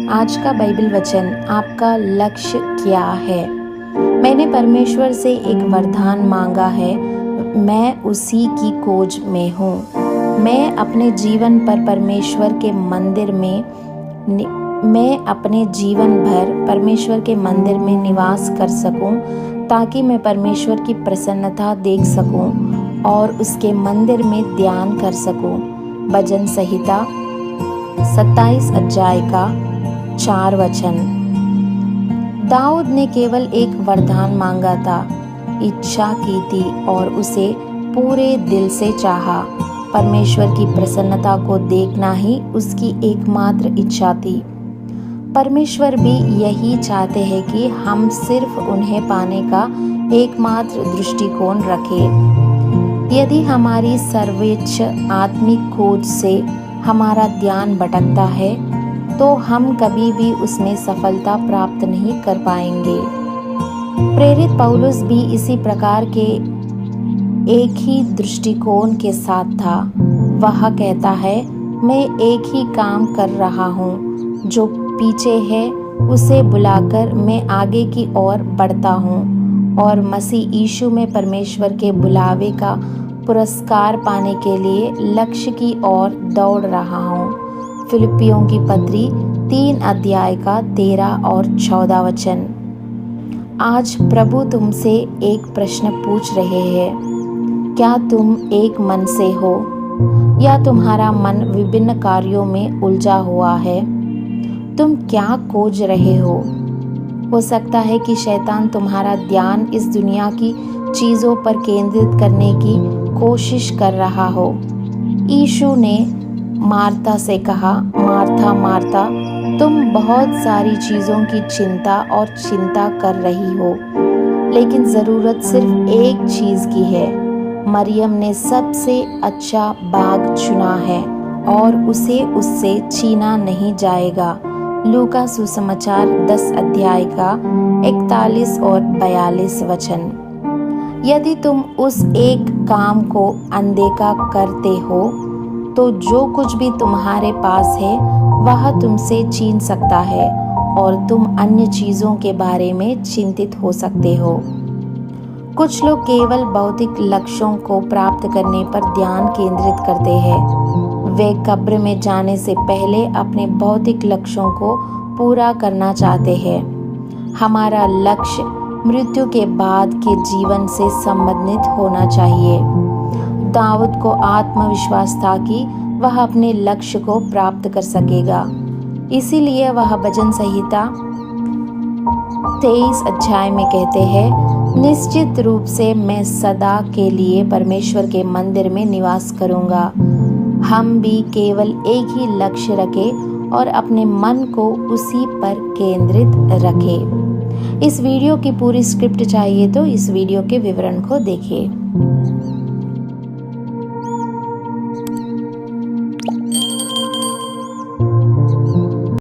आज का बाइबल वचन, आपका लक्ष्य क्या है? मैंने परमेश्वर से एक वरदान मांगा है, मैं उसी की खोज में हूँ। मैं अपने जीवन भर परमेश्वर के मंदिर में निवास कर सकूं, ताकि मैं परमेश्वर की प्रसन्नता देख सकूं और उसके मंदिर में ध्यान कर सकूं। भजन संहिता 27 अध्याय का 4 वचन। दाऊद ने केवल एक वरदान मांगा था, इच्छा की थी और उसे पूरे दिल से चाहा। परमेश्वर की प्रसन्नता को देखना ही उसकी एकमात्र इच्छा थी। परमेश्वर भी यही चाहते हैं कि हम सिर्फ उन्हें पाने का एकमात्र दृष्टिकोण रखें। यदि हमारी सर्वोच्च आत्मिक खोज से हमारा ध्यान भटकता है, तो हम कभी भी उसमें सफलता प्राप्त नहीं कर पाएंगे। प्रेरित पौलुस भी इसी प्रकार के एक ही दृष्टिकोण के साथ था। वह कहता है, मैं एक ही काम कर रहा हूँ, जो पीछे है उसे बुलाकर मैं आगे की ओर बढ़ता हूँ और मसीह यीशु में परमेश्वर के बुलावे का पुरस्कार पाने के लिए लक्ष्य की ओर दौड़ रहा हूँ। फिलिपियों की पत्री 3 अध्याय का 13 और 14 वचन। आज प्रभु तुमसे एक प्रश्न पूछ रहे हैं, क्या तुम एक मन से हो या तुम्हारा मन विभिन्न कार्यों में उलझा हुआ है? तुम क्या खोज रहे हो सकता है कि शैतान तुम्हारा ध्यान इस दुनिया की चीज़ों पर केंद्रित करने की कोशिश कर रहा हो। यीशु ने मार्था से कहा, मार्था मार्था, तुम बहुत सारी चीज़ों की चिंता कर रही हो, लेकिन ज़रूरत सिर्फ एक चीज़ की है। मरियम ने सबसे अच्छा भाग चुना है और उसे उससे छीना नहीं जाएगा। लूका सुसमाचार 10 अध्याय का 41 और 42 वचन। यदि तुम उस एक काम को अनदेखा करते हो, तो जो कुछ भी तुम्हारे पास है वह तुमसे छीन सकता है और तुम अन्य चीज़ों के बारे में चिंतित हो सकते हो। कुछ लोग केवल भौतिक लक्ष्यों को प्राप्त करने पर ध्यान केंद्रित करते हैं। वे कब्र में जाने से पहले अपने भौतिक लक्ष्यों को पूरा करना चाहते हैं। हमारा लक्ष्य मृत्यु के बाद के जीवन से संबंधित होना चाहिए। दाऊद को आत्मविश्वास था कि वह अपने लक्ष्य को प्राप्त कर सकेगा। इसीलिए वह भजन संहिता 23 अध्याय में कहते हैं, निश्चित रूप से मैं सदा के लिए परमेश्वर के मंदिर में निवास करूंगा। हम भी केवल एक ही लक्ष्य रखें और अपने मन को उसी पर केंद्रित रखें। इस वीडियो की पूरी स्क्रिप्ट चाहिए तो इस वीडियो के विवरण को देखिए।